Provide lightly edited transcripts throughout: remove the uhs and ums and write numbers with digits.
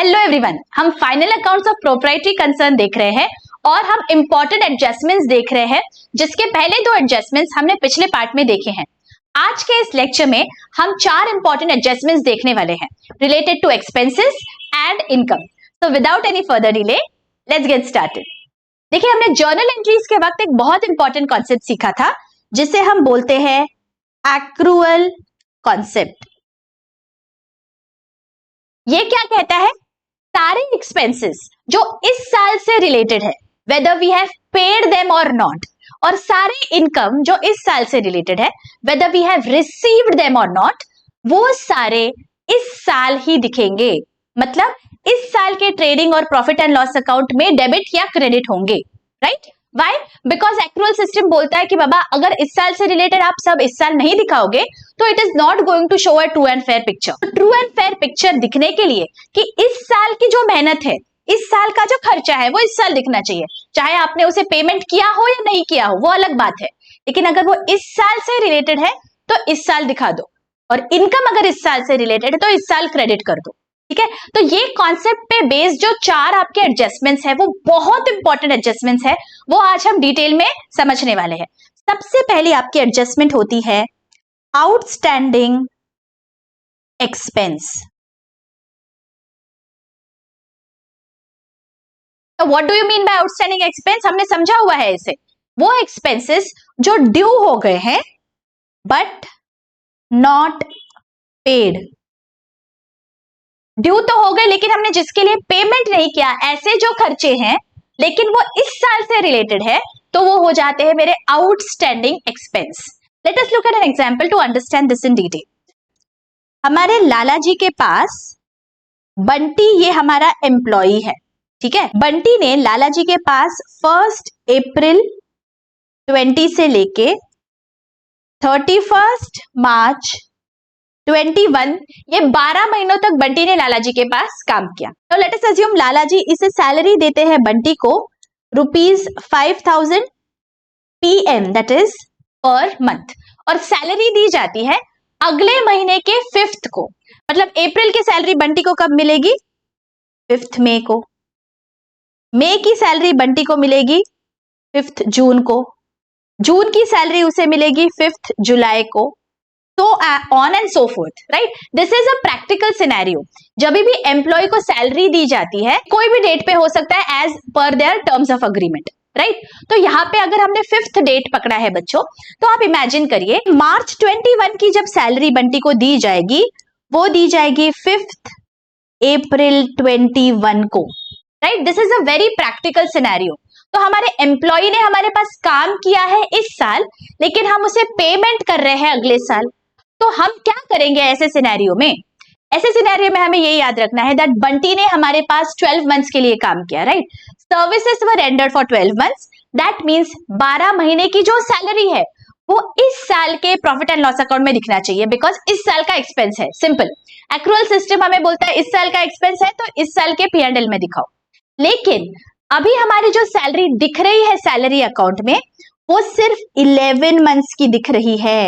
Hello everyone, हम final accounts of proprietary concern देख रहे हैं और हम इंपॉर्टेंट एडजस्टमेंट्स देख रहे हैं जिसके पहले दो एडजस्टमेंट्स हमने पिछले पार्ट में देखे हैं। आज के इस लेक्चर में हम चार इंपॉर्टेंट एडजस्टमेंट्स देखने वाले हैं related to expenses and income. So without any further delay let's get started. देखिए, हमने जर्नल एंट्रीज के वक्त एक बहुत इंपॉर्टेंट कॉन्सेप्ट सीखा था जिसे हम बोलते हैं एक्रूअल कॉन्सेप्ट। ये क्या कहता है? सारे एक्सपेंसेस जो इस साल से रिलेटेड है, whether we have paid them और नॉट, और सारे इनकम जो इस साल से रिलेटेड है, whether we have received them और नॉट, वो सारे इस साल ही दिखेंगे। मतलब इस साल के ट्रेडिंग और प्रॉफिट एंड लॉस अकाउंट में डेबिट या क्रेडिट होंगे, right? Why? Because accrual system बोलता है कि बाबा अगर इस साल से रिलेटेड आप सब इस साल नहीं दिखाओगे तो it is not going to show a true and fair picture. True and fair picture दिखने के लिए कि इस साल की जो मेहनत है, इस साल का जो खर्चा है, वो इस साल दिखना चाहिए। चाहे आपने उसे पेमेंट किया हो या नहीं किया हो, वो अलग बात है, लेकिन अगर वो इस साल से रिलेटेड है तो इस साल दिखा दो, और इनकम अगर इस साल से रिलेटेड है तो इस साल क्रेडिट कर दो। ठीक है, तो ये कॉन्सेप्ट पे बेस्ड जो चार आपके एडजस्टमेंट्स है, वो बहुत इंपॉर्टेंट एडजस्टमेंट्स है, वो आज हम डिटेल में समझने वाले हैं। सबसे पहली आपकी एडजस्टमेंट होती है आउटस्टैंडिंग एक्सपेंस। तो what do you mean by outstanding expense? हमने समझा हुआ है इसे, वो एक्सपेंसेस जो ड्यू हो गए हैं बट नॉट पेड। ड्यू तो हो गए लेकिन हमने जिसके लिए पेमेंट नहीं किया, ऐसे जो खर्चे हैं लेकिन वो इस साल से रिलेटेड है, तो वो हो जाते हैं मेरे outstanding expense. Let us look at an example to understand this in detail. हमारे लाला जी के पास बंटी, ये हमारा एम्प्लॉई है, ठीक है। बंटी ने लाला जी के पास 1 अप्रैल 20 से लेके 31 मार्च 21, ये 12 महीनों तक बंटी ने लाला जी के पास काम किया। तो लेट अस अज्यूम लाला जी इसे सैलरी देते हैं बंटी को ₹5000 PM, that is per month, और सैलरी दी जाती है अगले महीने के 5th को। मतलब अप्रैल की सैलरी बंटी को कब मिलेगी? 5th मई को। मई की सैलरी बंटी को मिलेगी 5th जून को। जून की सैलरी उसे मिलेगी 5th जुलाई को। So on and so forth, right? This is a practical scenario. जब भी एम्प्लॉय को सैलरी दी जाती है, कोई भी डेट पे हो सकता है as per their terms of agreement, right? तो यहाँ पे अगर हमने 5th डेट पकड़ा है बच्चों, तो आप इमेजिन करिए मार्च 21 की जब सैलरी बंटी को दी जाएगी, वो दी जाएगी 5th अप्रैल 21 को, right? This is a very practical scenario. तो हमारे एम्प्लॉय ने हमारे पास काम किया है इस साल, लेकिन हम उसे पेमेंट कर रहे हैं अगले साल। तो हम क्या करेंगे ऐसे सिनेरियो में? ऐसे सिनेरियो में हमें ये याद रखना है दैट बंटी ने हमारे पास 12 मंथ्स के लिए काम किया, right? Services were rendered for 12 months, that means 12 महीने की जो सैलरी है वो इस साल के प्रॉफिट एंड लॉस अकाउंट में दिखना चाहिए, बिकॉज इस साल का एक्सपेंस है। सिंपल एक्रूअल सिस्टम हमें बोलता है इस साल का एक्सपेंस है तो इस साल के P&L में दिखाओ। लेकिन अभी हमारी जो सैलरी दिख रही है सैलरी अकाउंट में, वो सिर्फ 11 मंथ्स की दिख रही है।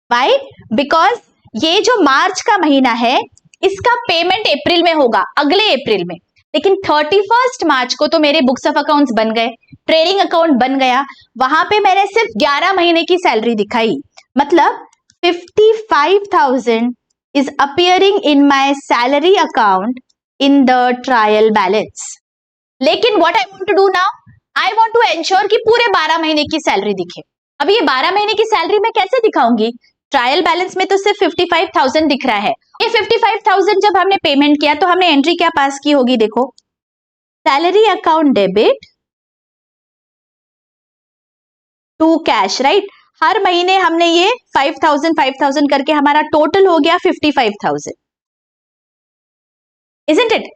Why? Because ये जो मार्च का महीना है, इसका पेमेंट अप्रैल में होगा, अगले अप्रैल में, लेकिन 31 मार्च को तो मेरे बुक्स ऑफ अकाउंट्स बन गए, ट्रेडिंग अकाउंट बन गया, वहां पे मैंने सिर्फ 11 महीने की सैलरी दिखाई। मतलब 55,000 is appearing in my salary account in the trial balance. लेकिन what I want to do now, I want to ensure कि पूरे 12 महीने की सैलरी दिखे। अब ये 12 महीने की सैलरी मैं कैसे दिखाऊंगी? ट्रायल बैलेंस में तो सिर्फ 55,000 दिख रहा है। ये 55,000 जब हमने पेमेंट किया तो हमने एंट्री क्या पास की होगी? देखो, salary account debit to cash, right? हर महीने हमने ये 5,000 करके हमारा टोटल हो गया 55,000, इजंट इट?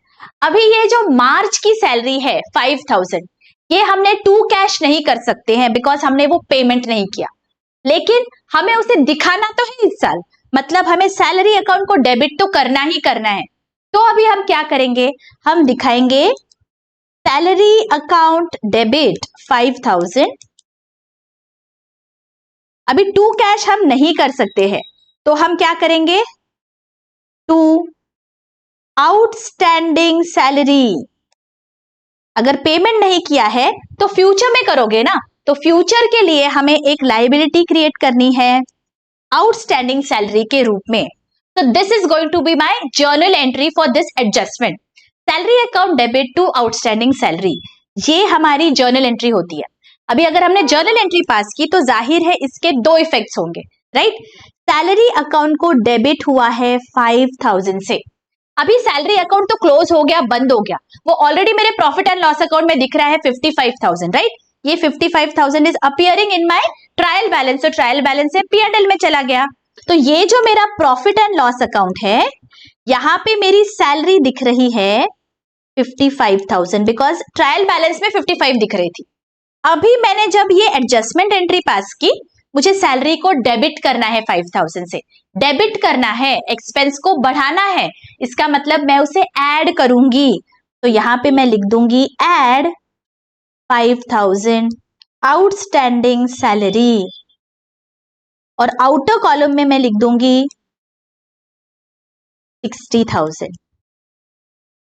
अभी ये जो मार्च की सैलरी है 5,000, ये हमने टू कैश नहीं कर सकते हैं बिकॉज हमने वो पेमेंट नहीं किया, लेकिन हमें उसे दिखाना तो है इस साल। मतलब हमें सैलरी अकाउंट को डेबिट तो करना ही करना है। तो अभी हम क्या करेंगे? हम दिखाएंगे सैलरी अकाउंट डेबिट 5,000। अभी टू कैश हम नहीं कर सकते हैं, तो हम क्या करेंगे? To outstanding salary. अगर पेमेंट नहीं किया है तो फ्यूचर में करोगे ना, तो फ्यूचर के लिए हमें एक लायबिलिटी क्रिएट करनी है आउटस्टैंडिंग सैलरी के रूप में। तो this is going to be my journal entry for this adjustment, salary account debit to outstanding salary. ये हमारी जर्नल एंट्री होती है। अभी अगर हमने जर्नल एंट्री पास की तो जाहिर है इसके दो इफेक्ट्स होंगे, राइट। सैलरी अकाउंट को डेबिट हुआ है 5000 से। अभी सैलरी अकाउंट तो क्लोज हो गया, बंद हो गया, वो ऑलरेडी मेरे प्रॉफिट एंड लॉस अकाउंट में दिख रहा है 55,000, राइट। ये 55,000 is appearing in my trial balance, तो ट्रायल बैलेंस से P&L में चला गया। तो ये जो मेरा प्रॉफिट एंड लॉस अकाउंट है, यहां पे मेरी सैलरी दिख रही है 55,000 बिकॉज ट्रायल बैलेंस में 55 दिख रही थी। अभी मैंने जब ये एडजस्टमेंट एंट्री पास की, मुझे सैलरी को डेबिट करना है 5000 से, डेबिट करना है, एक्सपेंस को बढ़ाना है, इसका मतलब मैं उसे ऐड करूंगी। तो यहां पे मैं लिख दूंगी ऐड 5000 आउटस्टैंडिंग सैलरी, और आउटर कॉलम में मैं लिख दूंगी 60,000।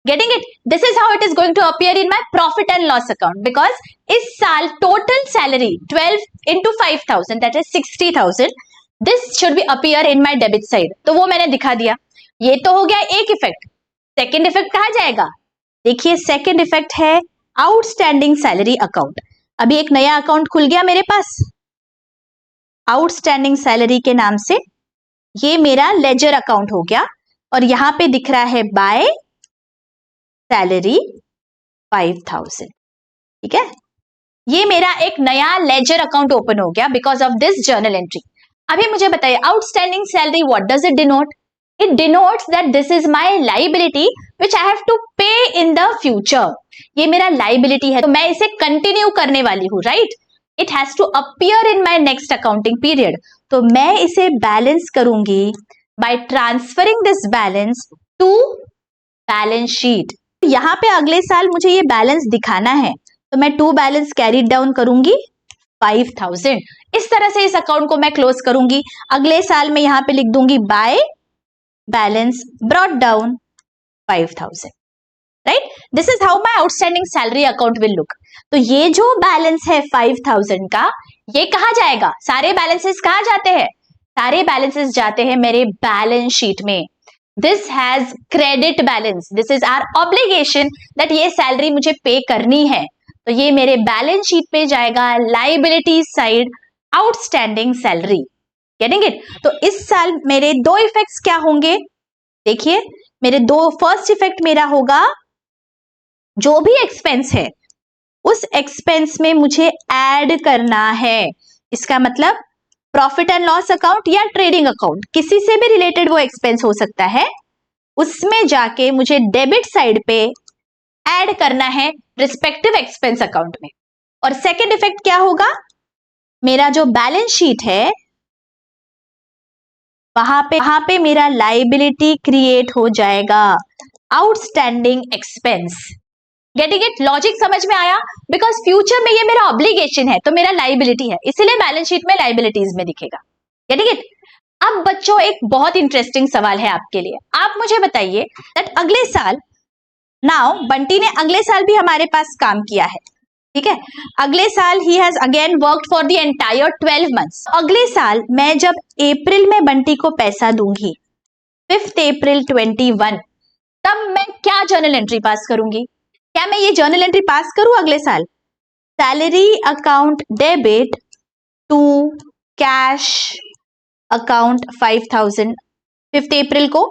Getting it? This is how it is going to appear in my profit and loss account because इस साल total salary 12 into 5,000 that is 60,000. This should be appear in my debit side. तो वो मैंने दिखा दिया। ये तो हो गया एक इफेक्ट। सेकेंड इफेक्ट कहाँ जाएगा? देखिए सेकेंड इफेक्ट है आउटस्टैंडिंग सैलरी अकाउंट। अभी एक नया अकाउंट खुल गया मेरे पास आउटस्टैंडिंग सैलरी के नाम से। ये मेरा लेजर अकाउंट हो गया और यहां पे दिख रहा है बाय सैलरी 5000, ठीक है। ये मेरा एक नया लेजर अकाउंट ओपन हो गया because of this journal entry. अभी मुझे बताइए outstanding salary what does it denote? It denotes that this is my liability which I have to pay in the future. ये मेरा लायबिलिटी है तो मैं इसे कंटिन्यू करने वाली हूं, right. It has to appear in my next accounting period. तो मैं इसे बैलेंस करूंगी by transferring this balance to balance sheet. यहां पे अगले साल मुझे ये बैलेंस दिखाना है तो मैं टू बैलेंस कैरीड डाउन करूंगी 5000। इस तरह से इस अकाउंट को मैं क्लोज करूंगी। अगले साल में यहां पे लिख दूंगी by balance brought down 5000, right. This is how my outstanding salary account will look. तो ये जो बैलेंस है 5000 का, ये कहा जाएगा? सारे बैलेंसेस कहा जाते हैं? सारे बैलेंसेस जाते हैं मेरे बैलेंस शीट में। This has credit balance, this is our obligation that ये सैलरी मुझे पे करनी है। तो ये मेरे बैलेंस शीट पे जाएगा liability side outstanding salary. Getting it? तो इस साल मेरे दो इफेक्ट्स क्या होंगे? देखिए मेरे दो, फर्स्ट इफेक्ट मेरा होगा जो भी एक्सपेंस है उस एक्सपेंस में मुझे ऐड करना है। इसका मतलब प्रॉफिट एंड लॉस अकाउंट या ट्रेडिंग अकाउंट, किसी से भी रिलेटेड वो एक्सपेंस हो सकता है, उसमें जाके मुझे डेबिट साइड पे ऐड करना है रिस्पेक्टिव एक्सपेंस अकाउंट में। और सेकेंड इफेक्ट क्या होगा? मेरा जो बैलेंस शीट है वहां पे मेरा लायबिलिटी क्रिएट हो जाएगा outstanding expense. Getting it? Logic समझ में आया? बिकॉज फ्यूचर में ये मेरा ऑब्लिगेशन है तो मेरा लायबिलिटी है, इसीलिए बैलेंस शीट में लायबिलिटीज में दिखेगा। Getting it? अब बच्चों एक बहुत इंटरेस्टिंग सवाल है आपके लिए। आप मुझे बताइए दैट अगले साल, नाउ बंटी ने अगले साल भी हमारे पास काम किया है, ठीक है। अगले साल he has again worked for the entire 12 months. अगले साल मैं जब अप्रैल में बंटी को पैसा दूंगी 5 अप्रैल 21, तब मैं क्या जर्नल एंट्री पास करूंगी? क्या मैं ये जर्नल एंट्री पास करूं अगले साल? Salary account debit to cash account 5000 5 April को,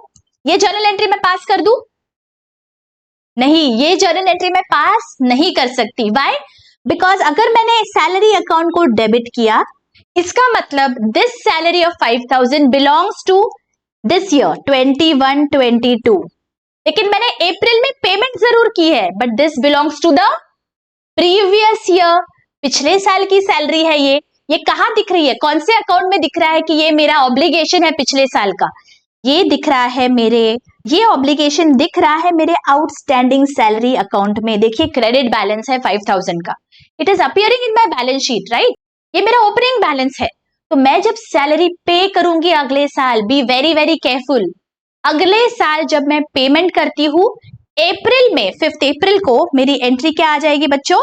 ये जर्नल एंट्री मैं पास कर दूं? नहीं, ये जर्नल एंट्री मैं पास नहीं कर सकती। व्हाई? बिकॉज अगर मैंने सैलरी अकाउंट को डेबिट किया, इसका मतलब this salary of 5000 belongs to this year 21-22, लेकिन मैंने अप्रैल में पेमेंट जरूर की है but this belongs to the previous year, पिछले साल की सैलरी है। ये कहां दिख रही है? कौन से अकाउंट में दिख रहा है कि ये मेरा ऑब्लिगेशन है पिछले साल का? ये दिख रहा है ये ऑब्लिगेशन दिख रहा है मेरे आउटस्टैंडिंग सैलरी अकाउंट में। देखिए क्रेडिट बैलेंस है 5000 का, it is appearing in my balance sheet, right. ये मेरा ओपनिंग बैलेंस है। तो मैं जब सैलरी पे करूंगी अगले साल, बी वेरी वेरी केयरफुल, अगले साल जब मैं पेमेंट करती हूं अप्रैल में, 5 अप्रैल को मेरी एंट्री क्या आ जाएगी बच्चों?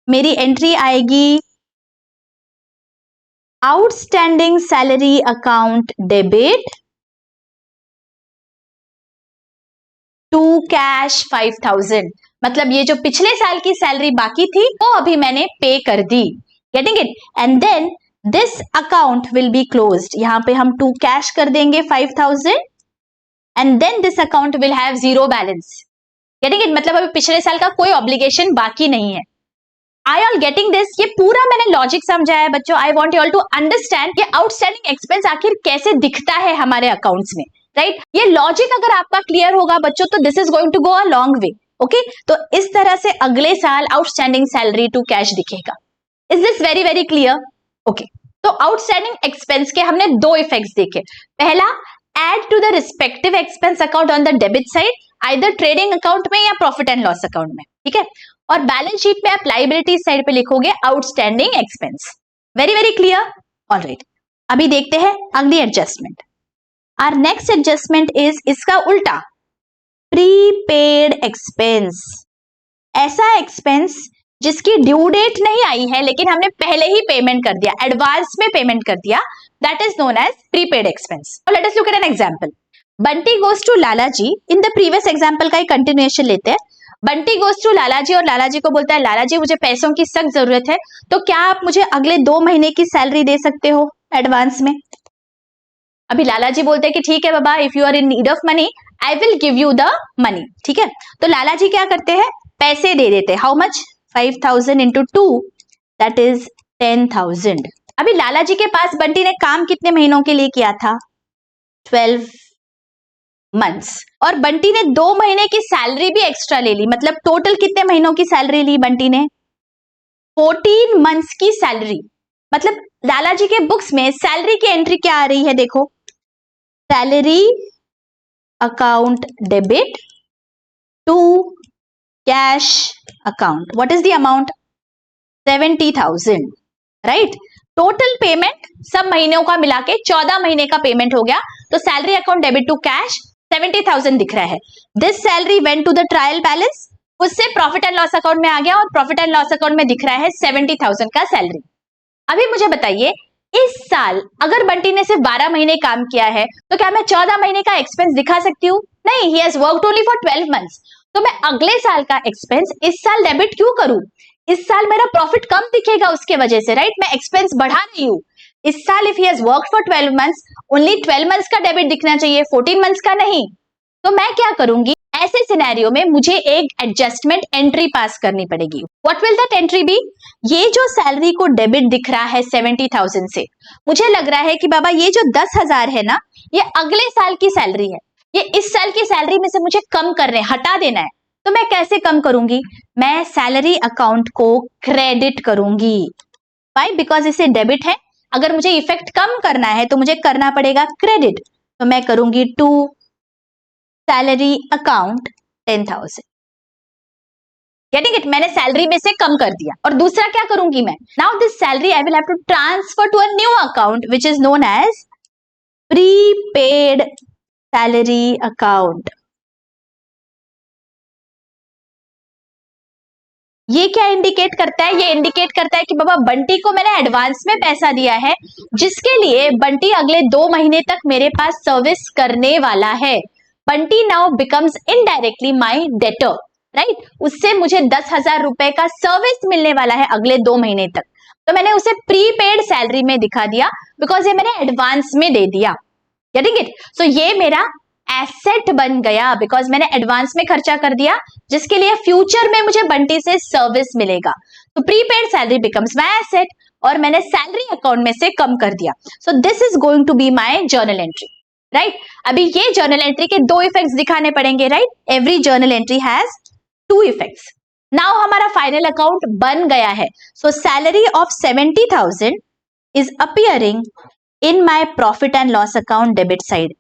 मेरी एंट्री आएगी outstanding salary account debit to cash 5000। मतलब ये जो पिछले साल की सैलरी बाकी थी वो अभी मैंने पे कर दी। Getting it? And then this account will be closed. यहां पे हम टू कैश कर देंगे 5000 and then this account will have zero balance. Getting it? मतलब अभी पिछले साल का कोई ऑब्लिगेशन बाकी नहीं है। I all getting this? ये पूरा मैंने लॉजिक समझाया है बच्चों। I want you all to understand कि आउटस्टैंडिंग एक्सपेंस आखिर कैसे दिखता है हमारे अकाउंट्स में, राइट? ये लॉजिक अगर आपका क्लियर होगा बच्चों तो this is going to go a long way. Okay, तो इस तरह से अगले साल आउटस्टैंडिंग सैलरी टू कैश दिखेगा। Is this very very clear? Okay, तो आउटस्टैंडिंग एक्सपेंस के हमने दो इफेक्ट्स देखे। पहला, add to the respective expense account on the debit side, either trading account में या प्रॉफिट एंड लॉस अकाउंट में, ठीक है? और बैलेंस शीट में आप लायबिलिटी साइड पे लिखोगे outstanding expense. Very very clear? Alright, अभी देखते हैं अगली adjustment. Our next adjustment is इसका उल्टा, प्रीपेड एक्सपेंस। ऐसा एक्सपेंस जिसकी ड्यू डेट नहीं आई है लेकिन हमने पहले ही पेमेंट कर दिया, एडवांस में पेमेंट कर दिया, that is known as prepaid expense. Let us look at an example. Bunty goes to Lalaji. In the previous example का एक कंटिन्यूएशन लेते हैं। बंटी गोज टू लालाजी और लालाजी को बोलता है लालाजी मुझे पैसों की सख्त जरूरत है, तो क्या आप मुझे अगले 2 महीने की सैलरी दे सकते हो एडवांस में? अभी लालाजी बोलते हैं कि ठीक है बाबा, if you are in need of money I will give you the money, ठीक है? तो लालाजी क्या करते हैं? पैसे दे देते हैं। How much? 5000 into 2 that is 10,000। अभी लालाजी के पास बंटी ने काम कितने महीनों के लिए किया था? 12 मंथ्स। और बंटी ने 2 महीने की सैलरी भी एक्स्ट्रा ले ली, मतलब टोटल कितने महीनों की सैलरी ली बंटी ने? 14 मंथ्स की सैलरी। मतलब लालाजी के बुक्स में सैलरी की एंट्री क्या आ रही है? देखो, salary account debit to cash account. What is the amount? 70,000, right? Total payment सब महीनों का मिला के 14 महीने का पेमेंट हो गया, तो salary account debit to cash 70,000 दिख रहा है। This salary went to the trial balance, उससे प्रॉफिट एंड लॉस अकाउंट में आ गया और प्रॉफिट एंड लॉस अकाउंट में दिख रहा है 70,000 का सैलरी। अभी मुझे बताइए, इस साल अगर बंटी ने सिर्फ 12 महीने काम किया है तो क्या मैं 14 महीने का एक्सपेंस दिखा सकती हूँ? नहीं, he has worked only for 12 months. तो मैं अगले साल का एक्सपेंस इस साल डेबिट क्यों करूं? इस साल मेरा प्रॉफिट कम दिखेगा उसके वजह से, राइट? मैं एक्सपेंस बढ़ा रही हूं। इस साल if he has worked for 12 months only 12 months का डेबिट दिखना चाहिए, 14 मंथ्स का नहीं। तो मैं क्या करूंगी? ऐसे सिनेरियो में मुझे एक एडजस्टमेंट एंट्री पास करनी पड़ेगी। What will that entry be? ये जो सैलरी को डेबिट दिख रहा है 70,000 से, मुझे लग रहा है कि बाबा ये जो 10,000 है ना, ये अगले साल की सैलरी है, ये इस साल की सैलरी में से मुझे कम करने, हटा देना है। तो मैं कैसे कम करूंगी? मैं सैलरी अकाउंट को क्रेडिट करूंगी। वाई? बिकॉज इसे डेबिट है, अगर मुझे इफेक्ट कम करना है तो मुझे करना पड़ेगा क्रेडिट। तो मैं करूंगी to salary account 10,000। Getting it? मैंने सैलरी में से कम कर दिया। और दूसरा क्या करूंगी मैं? Now this salary I will have to transfer to a new account which is known as prepaid salary account. ये क्या इंडिकेट करता है? ये इंडिकेट करता है कि बाबा बंटी को मैंने एडवांस में पैसा दिया है, जिसके लिए बंटी अगले 2 महीने तक मेरे पास सर्विस करने वाला है। बंटी नाउ बिकम्स इनडायरेक्टली माई डेटर, राइट? उससे मुझे 10,000 रुपए का सर्विस मिलने वाला है अगले 2 महीने तक। तो मैंने उसे प्रीपेड सैलरी में दिखा दिया बिकॉज ये मैंने एडवांस में दे दिया। Getting it? सो ये मेरा एसेट बन गया बिकॉज मैंने एडवांस में खर्चा कर दिया, जिसके लिए फ्यूचर में मुझे बंटी से सर्विस मिलेगा। तो prepaid salary becomes my asset और मैंने सैलरी अकाउंट में से कम कर दिया। So this is going to be my journal entry, right? अभी ये जर्नल एंट्री के 2 इफेक्ट्स दिखाने पड़ेंगे, right? Every journal entry has 2 effects. Now हमारा फाइनल अकाउंट बन गया है। So salary of 70,000 is appearing in my profit and loss account debit side.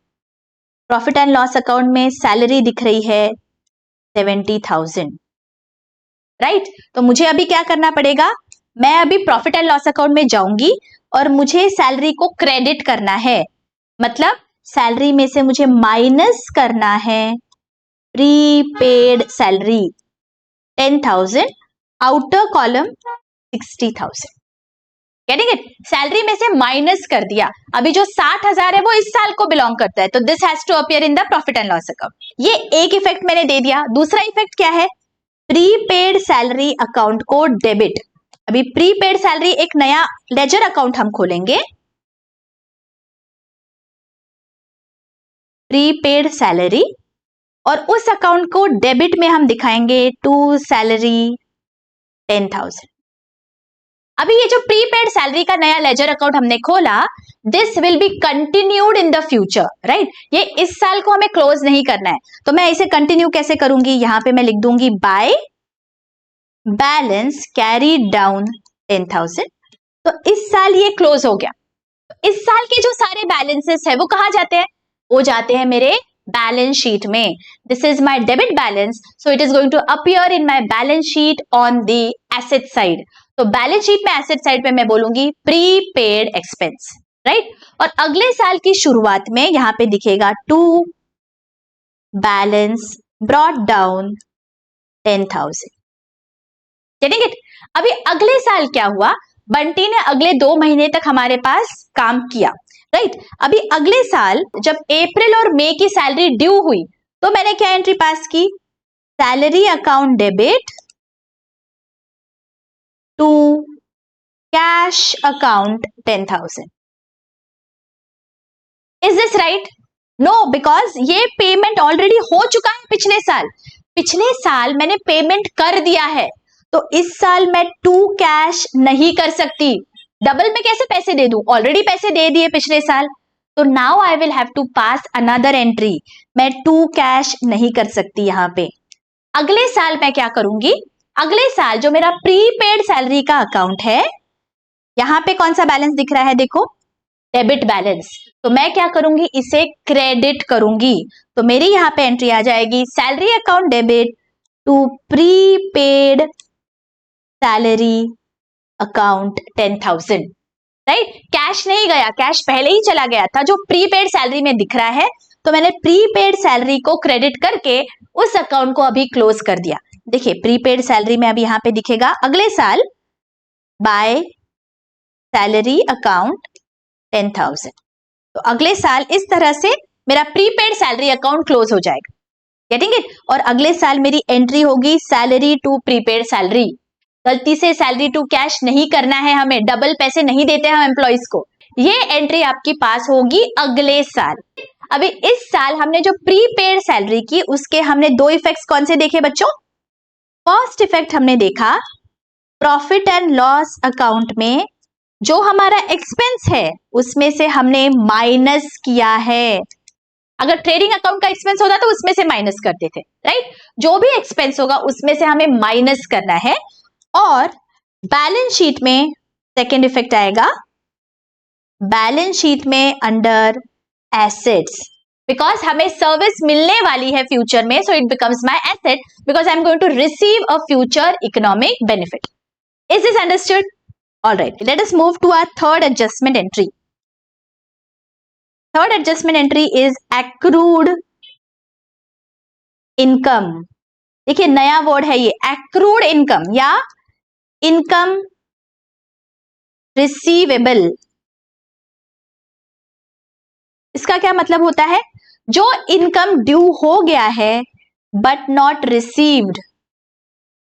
Profit and loss account में सैलरी दिख रही है 70,000, राइट? तो मुझे अभी क्या करना पड़ेगा? मैं अभी प्रॉफिट एंड लॉस अकाउंट में जाऊंगी और मुझे सैलरी को क्रेडिट करना है। मतलब सैलरी में से मुझे माइनस करना है prepaid salary 10,000, outer column 60,000। Getting it? Salary में से माइनस कर दिया। अभी जो 60,000 है वो इस साल को बिलोंग करता है, तो this has to appear in the profit and loss account. ये एक इफेक्ट मैंने दे दिया। दूसरा इफेक्ट क्या है? प्रीपेड सैलरी अकाउंट को डेबिट। अभी प्रीपेड सैलरी एक नया लेजर अकाउंट हम खोलेंगे, प्रीपेड सैलरी, और उस अकाउंट को डेबिट में हम दिखाएंगे टू सैलरी 10,000। अभी ये जो प्रीपेड सैलरी का नया लेजर अकाउंट हमने खोला, this will be continued in the future, right? ये इस साल को हमें क्लोज नहीं करना है, तो मैं इसे कंटिन्यू कैसे करूंगी? यहां पे मैं लिख दूंगी बाय बैलेंस कैरी डाउन 10,000। तो इस साल ये क्लोज हो गया। तो इस साल के जो सारे बैलेंसेस है वो कहां जाते हैं? वो जाते हैं मेरे बैलेंस शीट में। This is my debit balance, so it is going to appear in my balance sheet on the asset side. तो बैलेंस शीट में एसेट साइड पे मैं बोलूंगी प्रीपेड एक्सपेंस, राइट? और अगले साल की शुरुआत में यहां पे दिखेगा to balance brought down 10,000। Getting it? अभी अगले साल क्या हुआ? बंटी ने अगले 2 महीने तक हमारे पास काम किया, राइट? अभी अगले साल जब अप्रैल और मई की सैलरी ड्यू हुई, तो मैंने क्या एंट्री पास की? Salary account debit to cash account 10,000। Is this right? No, because ये पेमेंट ऑलरेडी हो चुका है पिछले साल। पिछले साल मैंने पेमेंट कर दिया है, तो इस साल मैं टू कैश नहीं कर सकती। डबल में कैसे पैसे दे दूं? ऑलरेडी पैसे दे दिए पिछले साल, तो now I will have to pass another entry. मैं टू कैश नहीं कर सकती यहां पे। अगले साल मैं क्या करूंगी? अगले साल जो मेरा प्रीपेड सैलरी का अकाउंट है, यहां पे कौन सा बैलेंस दिख रहा है? देखो, डेबिट बैलेंस। तो मैं क्या करूंगी? इसे क्रेडिट करूंगी। तो मेरी यहां पे एंट्री आ जाएगी salary account debit to prepaid salary account 10,000, right? Cash नहीं गया, कैश पहले ही चला गया था, जो प्रीपेड सैलरी में दिख रहा है। तो मैंने प्रीपेड सैलरी को क्रेडिट करके उस अकाउंट को अभी क्लोज कर दिया। देखिए, प्रीपेड सैलरी में अभी यहां पे दिखेगा अगले साल बाय सैलरी अकाउंट 10,000। तो अगले साल इस तरह से मेरा प्रीपेड सैलरी अकाउंट क्लोज हो जाएगा। Getting it? और अगले साल मेरी एंट्री होगी सैलरी टू प्रीपेड सैलरी। गलती से सैलरी टू कैश नहीं करना है हमें, डबल पैसे नहीं देते हम एम्प्लॉइज को। ये एंट्री आपकी पास होगी अगले साल। अभी इस साल हमने जो प्रीपेड सैलरी की, उसके हमने 2 इफेक्ट्स कौन से देखे बच्चों? फर्स्ट इफेक्ट हमने देखा प्रॉफिट एंड लॉस अकाउंट में जो हमारा एक्सपेंस है उसमें से हमने माइनस किया है। अगर ट्रेडिंग अकाउंट का एक्सपेंस होता तो उसमें से माइनस करते थे, राइट? जो भी एक्सपेंस होगा उसमें से हमें माइनस करना है। और बैलेंस शीट में सेकेंड इफेक्ट आएगा, बैलेंस शीट में अंडर एसेट्स, बिकॉज हमें सर्विस मिलने वाली है फ्यूचर में, so it becomes my asset because I am going to receive a future economic benefit. Is this understood? All right, let us move to our third adjustment entry. Third adjustment entry is accrued income. देखिए, नया word है ये, accrued income या income receivable। इसका क्या मतलब होता है? जो इनकम ड्यू हो गया है बट नॉट रिसीव्ड,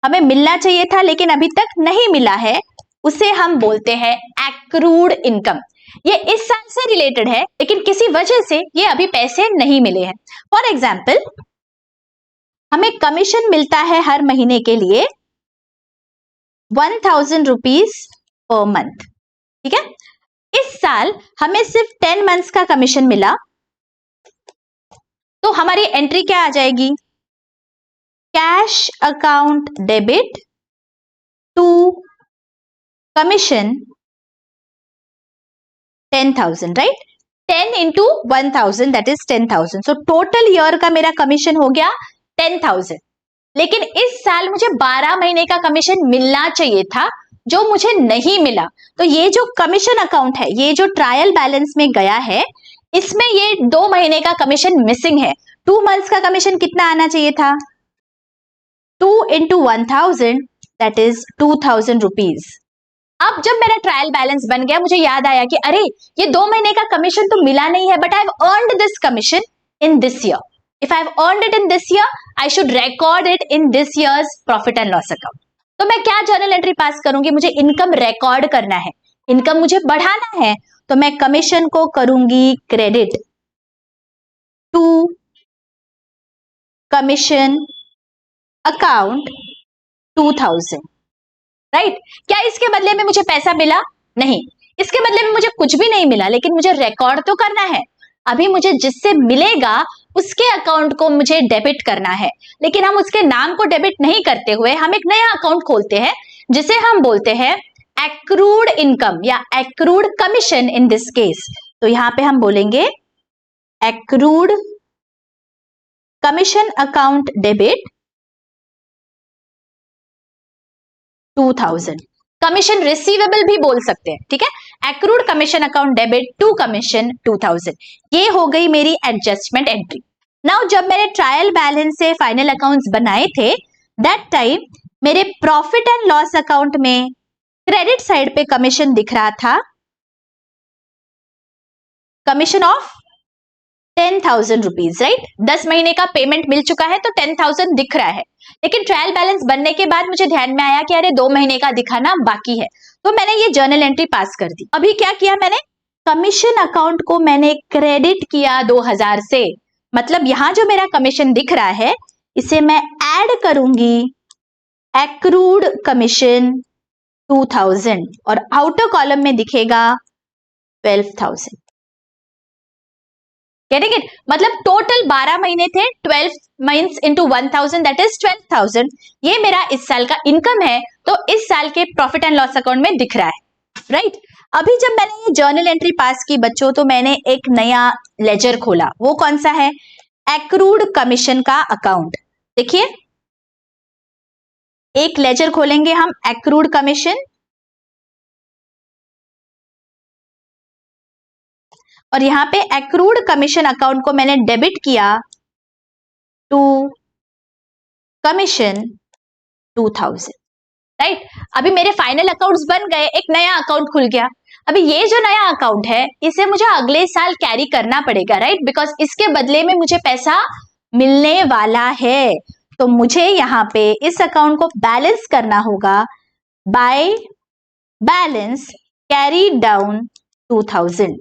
हमें मिलना चाहिए था लेकिन अभी तक नहीं मिला है, उसे हम बोलते हैं एक्रूड इनकम। ये इस साल से रिलेटेड है लेकिन किसी वजह से ये अभी पैसे नहीं मिले हैं। फॉर एग्जाम्पल, हमें कमीशन मिलता है हर महीने के लिए 1,000 रुपीज पर मंथ, ठीक है? इस साल हमें सिर्फ 10 मंथ्स का कमीशन मिला, तो हमारी एंट्री क्या आ जाएगी? Cash account debit to commission 10,000, right? 10 into 1,000 that is 10,000। So total year का मेरा कमीशन हो गया 10,000। लेकिन इस साल मुझे 12 महीने का कमीशन मिलना चाहिए था, जो मुझे नहीं मिला। तो ये जो कमीशन अकाउंट है, ये जो ट्रायल बैलेंस में गया है, इसमें ये 2 महीने का कमीशन मिसिंग है। 2 मंथ्स का कमीशन कितना आना चाहिए था? 2 into 1000 दैट इज 2000 रुपीज। अब जब मेरा ट्रायल बैलेंस बन गया, मुझे याद आया कि अरे ये 2 महीने का कमीशन तो मिला नहीं है, but I have earned this commission in this year. If I have earned it in this year, I should record it in this years profit and loss account. तो मैं क्या जर्नल एंट्री पास करूंगी? मुझे income record करना है, income मुझे बढ़ाना है, तो मैं कमीशन को करूंगी credit to commission account 2000, right? क्या इसके बदले में मुझे पैसा मिला? नहीं, इसके बदले में मुझे कुछ भी नहीं मिला, लेकिन मुझे रिकॉर्ड तो करना है। अभी मुझे जिससे मिलेगा उसके अकाउंट को मुझे डेबिट करना है, लेकिन हम उसके नाम को डेबिट नहीं करते हुए हम एक नया अकाउंट खोलते हैं जिसे हम बोलते हैं एक्रूड इनकम या accrued commission in this case. तो यहां पे हम बोलेंगे accrued commission account debit 2000। Commission receivable भी बोल सकते हैं, ठीक है? Accrued commission account debit to commission 2000। ये हो गई मेरी एडजस्टमेंट एंट्री। नाउ जब मैंने ट्रायल बैलेंस से फाइनल अकाउंट्स बनाए थे, दैट टाइम मेरे प्रॉफिट एंड लॉस अकाउंट में क्रेडिट साइड पे कमीशन दिख रहा था, कमीशन ऑफ 10,000 रुपीज, राइट? 10 महीने का पेमेंट मिल चुका है तो 10,000 दिख रहा है। लेकिन ट्रायल बैलेंस बनने के बाद मुझे ध्यान में आया कि अरे 2 महीने का दिखाना बाकी है, तो मैंने ये जर्नल एंट्री पास कर दी। अभी क्या किया मैंने? कमीशन अकाउंट को मैंने क्रेडिट किया 2000 से, मतलब यहां जो मेरा कमीशन दिख रहा है इसे मैं ऐड करूंगी एक्रूड कमीशन 2000 और आउटर कॉलम में दिखेगा 12,000। Getting it? मतलब टोटल 12 महीने थे, 12 मंथ्स इंटू 1000 दैट इज 12,000। ये मेरा इस साल का इनकम है, तो इस साल के प्रॉफिट एंड लॉस अकाउंट में दिख रहा है, राइट? अभी जब मैंने ये जर्नल एंट्री पास की बच्चों, तो मैंने एक नया लेजर खोला। वो कौन सा है? एक्रूड कमीशन का अकाउंट। देखिए, एक लेजर खोलेंगे हम एक्रूड कमीशन, और यहां पे एक्रूड कमीशन अकाउंट को मैंने डेबिट किया टू कमीशन 2000, राइट? अभी मेरे फाइनल अकाउंट्स बन गए, एक नया अकाउंट खुल गया। अभी ये जो नया अकाउंट है इसे मुझे अगले साल कैरी करना पड़ेगा, राइट? बिकॉज इसके बदले में मुझे पैसा मिलने वाला है, तो मुझे यहाँ पे इस अकाउंट को बैलेंस करना होगा by balance carry down 2000,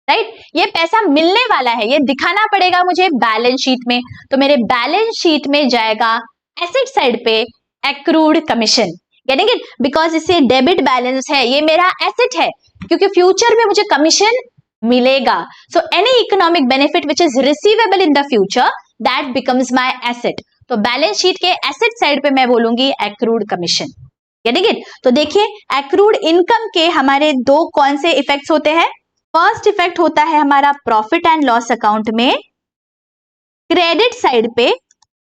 right? ये पैसा मिलने वाला है, ये दिखाना पड़ेगा मुझे बैलेंस शीट में। तो मेरे बैलेंस शीट में जाएगा एसेट साइड पे accrued commission. Getting it? Because इसे डेबिट बैलेंस है, ये मेरा एसेट है, क्योंकि फ्यूचर में मुझे कमीशन मिलेगा। So any economic benefit which is receivable in the future that becomes my asset. तो बैलेंस शीट के एसेट साइड पे मैं बोलूंगी एक्रूड कमीशन। Getting it? तो देखिए, एक्रूड इनकम के हमारे दो कौन से इफेक्ट्स होते हैं? फर्स्ट इफेक्ट होता है हमारा प्रॉफिट एंड लॉस अकाउंट में क्रेडिट साइड पे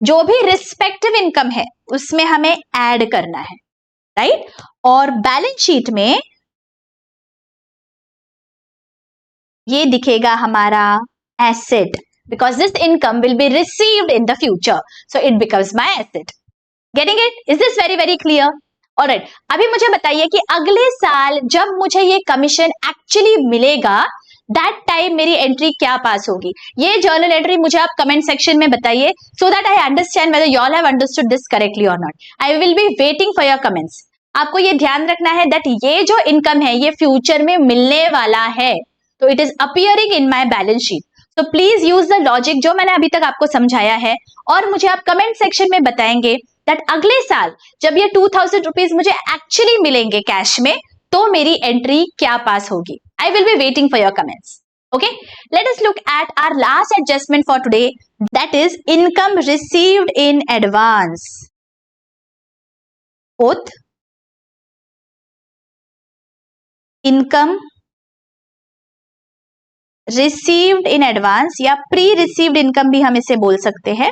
जो भी रिस्पेक्टिव इनकम है उसमें हमें ऐड करना है, राइट? और बैलेंस शीट में ये दिखेगा हमारा asset, because this income will be received in the future, so it becomes my asset. Getting it? Is this very very clear? Alright, अभी मुझे बताइए कि अगले साल जब मुझे ये कमीशन एक्चुअली मिलेगा, दैट टाइम मेरी एंट्री क्या पास होगी? ये जर्नल एंट्री मुझे आप कमेंट सेक्शन में बताइए, so that I understand whether you all have understood this correctly और not. I will be waiting for your comments. आपको ये ध्यान रखना है दैट ये जो इनकम है ये फ्यूचर में मिलने वाला है, तो it is appearing in my balance sheet. तो प्लीज यूज द लॉजिक जो मैंने अभी तक आपको समझाया है, और मुझे आप कमेंट सेक्शन में बताएंगे दैट अगले साल जब ये 2000 रुपीज मुझे एक्चुअली मिलेंगे कैश में, तो मेरी एंट्री क्या पास होगी। I will be waiting for your comments. Okay, let us look at our last adjustment for today, that is income received in advance. Both income received in advance या pre-received income भी हम इसे बोल सकते हैं।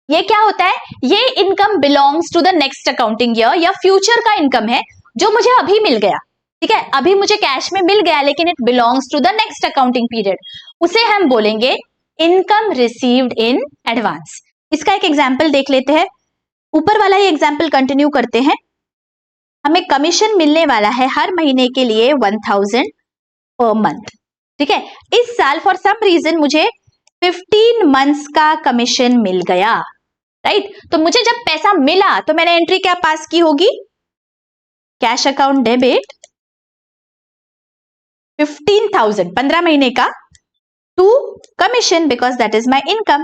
ये क्या होता है? ये income belongs to the next accounting year या फ्यूचर का इनकम है जो मुझे अभी मिल गया, ठीक है, अभी मुझे कैश में मिल गया लेकिन it belongs to the next accounting period, उसे हम बोलेंगे इनकम रिसीव्ड इन एडवांस। इसका एक एग्जाम्पल देख लेते हैं, ऊपर वाला ही एग्जाम्पल कंटिन्यू करते हैं। हमें कमीशन मिलने वाला है हर महीने के लिए 1000 पर मंथ। ठीक है, इस साल फॉर सम रीजन मुझे 15 मंथ्स का कमीशन मिल गया, राइट। तो मुझे जब पैसा मिला तो मैंने एंट्री क्या पास की होगी, कैश अकाउंट डेबिट 15,000 15 महीने का to commission because that is my income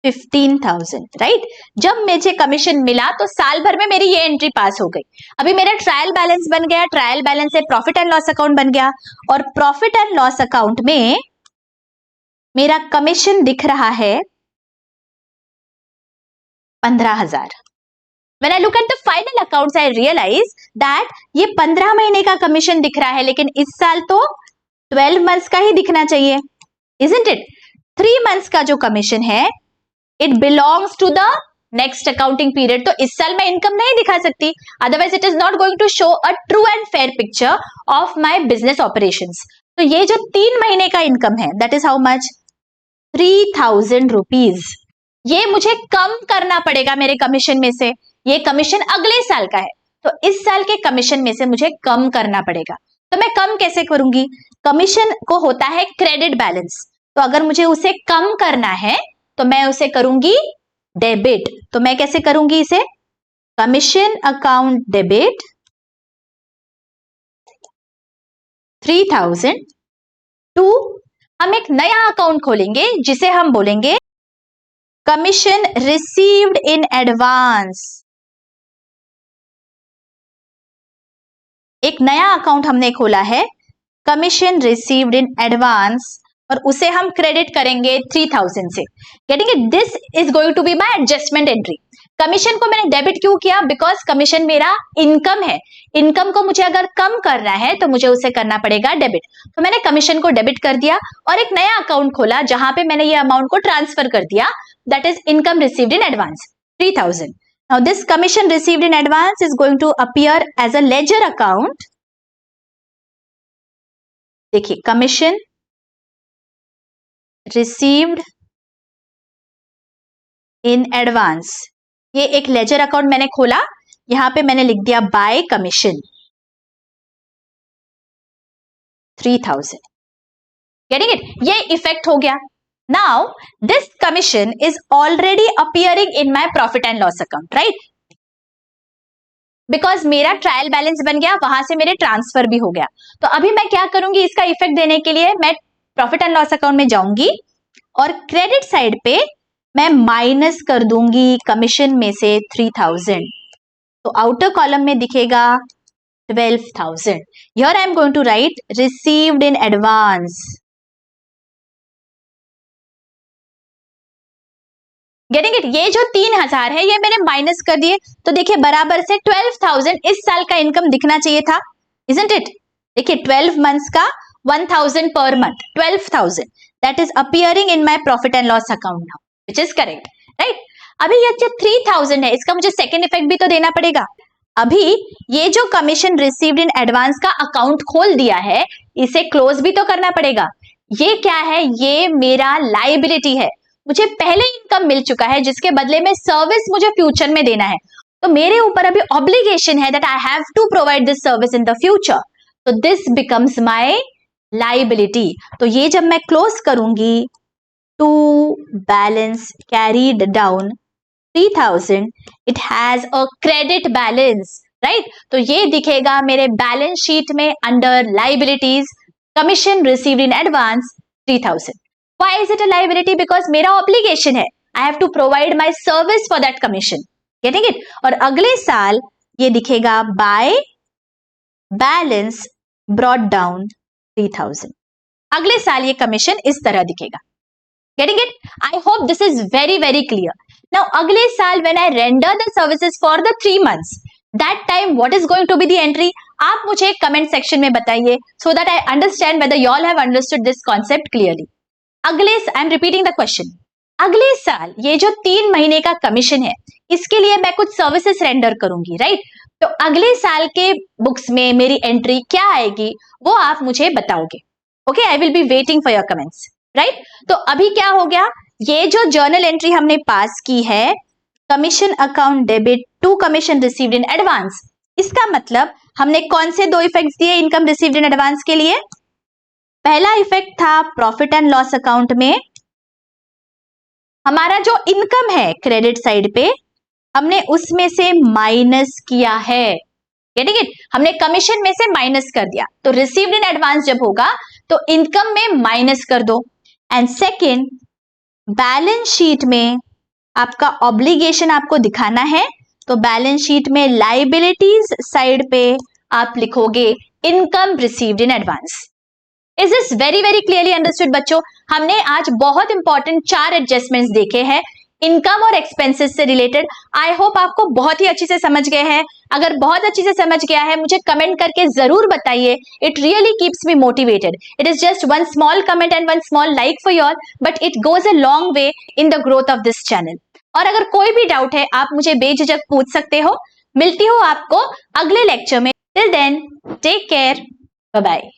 15,000, right. जब मुझे कमीशन मिला तो साल भर में मेरी ये एंट्री पास हो गई। अभी मेरा ट्रायल बैलेंस बन गया, ट्रायल बैलेंस से प्रॉफिट एंड लॉस अकाउंट बन गया और प्रॉफिट एंड लॉस अकाउंट में मेरा कमीशन दिख रहा है 15,000। When I look at the final accounts, I realize that ये 15 महीने का कमीशन दिख रहा है लेकिन इस साल तो 12 मंथ्स का ही दिखना चाहिए, isn't it? 3 मंथ्स का जो कमीशन है it belongs to the next accounting period, तो इस साल मैं इनकम नहीं दिखा सकती, otherwise it is not going to show a true and fair picture of my business operations। तो ये जो 3 महीने का इनकम है that is how much 3,000 rupees, ये मुझे कम करना पड़ेगा मेरे कमीशन में से। ये कमीशन अगले साल का है तो इस साल के कमीशन में से मुझे कम करना पड़ेगा। तो मैं कम कैसे करूंगी, कमीशन को होता है क्रेडिट बैलेंस, तो अगर मुझे उसे कम करना है तो मैं उसे करूंगी डेबिट। तो मैं कैसे करूंगी इसे, कमीशन अकाउंट डेबिट 3,000 टू, हम एक नया अकाउंट खोलेंगे जिसे हम बोलेंगे कमीशन रिसीव्ड इन एडवांस। एक नया अकाउंट हमने खोला है कमीशन रिसीव्ड इन एडवांस और उसे हम क्रेडिट करेंगे 3,000 से। Getting it, this is going to be my adjustment entry. Commission को मैंने डेबिट क्यों किया, बिकॉज कमीशन मेरा इनकम है, इनकम को मुझे अगर कम करना है तो मुझे उसे करना पड़ेगा डेबिट। तो मैंने कमीशन को डेबिट कर दिया और एक नया अकाउंट खोला जहां पे मैंने ये अमाउंट को ट्रांसफर कर दिया, that is income received in advance 3,000। Now this commission received in advance is going to appear as a ledger account। देखिए, commission received in advance, ये एक लेजर अकाउंट मैंने खोला, यहां पे मैंने लिख दिया बाय कमीशन 3,000। गेटिंग इट, ये इफेक्ट हो गया। Now this commission is already appearing in my profit and loss account, right? Because मेरा ट्रायल बैलेंस बन गया, वहां से मेरे ट्रांसफर भी हो गया। तो अभी मैं क्या करूंगी, इसका इफेक्ट देने के लिए मैं प्रॉफिट एंड लॉस अकाउंट में जाऊंगी और क्रेडिट साइड पे मैं माइनस कर दूंगी कमीशन में से 3,000। तो आउटर कॉलम में दिखेगा 12,000। Here I am going to write received in advance। Getting it, ये जो 3,000 है ये मैंने माइनस कर दिए, तो देखिए बराबर से 12,000 इस साल का इनकम दिखना चाहिए था, इजंट इट। देखिए 12 मंथ्स का 1,000 per month, 12,000 that is appearing in my profit and loss account now, which is correct, right. अभी ये जो 3,000 है इसका मुझे सेकंड इफेक्ट भी तो देना पड़ेगा। अभी ये जो कमीशन रिसीव्ड इन एडवांस का अकाउंट खोल दिया है इसे क्लोज भी तो करना पड़ेगा। ये क्या है, ये मेरा लायबिलिटी है, मुझे पहले इनकम मिल चुका है जिसके बदले में सर्विस मुझे फ्यूचर में देना है, तो मेरे ऊपर अभी ऑब्लिगेशन है that I have to provide this service in the future, तो दिस बिकम्स माय लायबिलिटी। तो ये जब मैं क्लोज करूंगी, to balance carried down 3,000, it has a credit balance, right. तो ये दिखेगा मेरे बैलेंस शीट में under liabilities, commission received in advance 3,000। Why is it a liability? Because मेरा obligation है, I have to provide my service for that commission, getting it? और अगले साल ये दिखेगा by balance brought down 3,000। अगले साल ये कमीशन इस तरह दिखेगा, getting it? I hope this is very very clear। Now अगले साल when I render the services for the 3 months, that time what is going to be the entry? आप मुझे comment section में बताइए so that I understand whether you all have understood this concept clearly। अगले, I am repeating the question, अगले साल ये जो 3 महीने का कमीशन है इसके लिए मैं कुछ सर्विसेज रेंडर करूंगी, राइट। तो अगले साल के बुक्स में मेरी एंट्री क्या आएगी वो आप मुझे बताओगे। Okay, I will be waiting for your comments, right. तो अभी क्या हो गया, ये जो जर्नल एंट्री हमने पास की है, commission account debit to commission received in advance, इसका मतलब हमने कौन से दो इफेक्ट्स दिए इनकम रिसीव्ड इन एडवांस के लिए। पहला इफेक्ट था प्रॉफिट एंड लॉस अकाउंट में हमारा जो इनकम है क्रेडिट साइड पे हमने उसमें से माइनस किया है, गेटिंग इट, हमने कमीशन में से माइनस कर दिया। तो रिसीव्ड इन एडवांस जब होगा तो इनकम में माइनस कर दो। एंड सेकेंड, बैलेंस शीट में आपका ऑब्लिगेशन आपको दिखाना है तो बैलेंस शीट में लाइबिलिटीज साइड पे आप लिखोगे income received in advance. Is this very very clearly understood बच्चों। हमने आज बहुत इंपॉर्टेंट 4 एडजस्टमेंट्स देखे हैं इनकम और एक्सपेंसेस से रिलेटेड। आई होप आपको बहुत ही अच्छी से समझ गए हैं। अगर बहुत अच्छी से समझ गया है मुझे कमेंट करके जरूर बताइए, it really keeps me motivated. It is just one small comment and one small like for your, but it goes a long way in the growth of this channel. और अगर कोई भी डाउट है आप मुझे बेझिझक पूछ सकते हो। मिलती हूँ आपको अगले लेक्चर में। Till then take care, bye bye.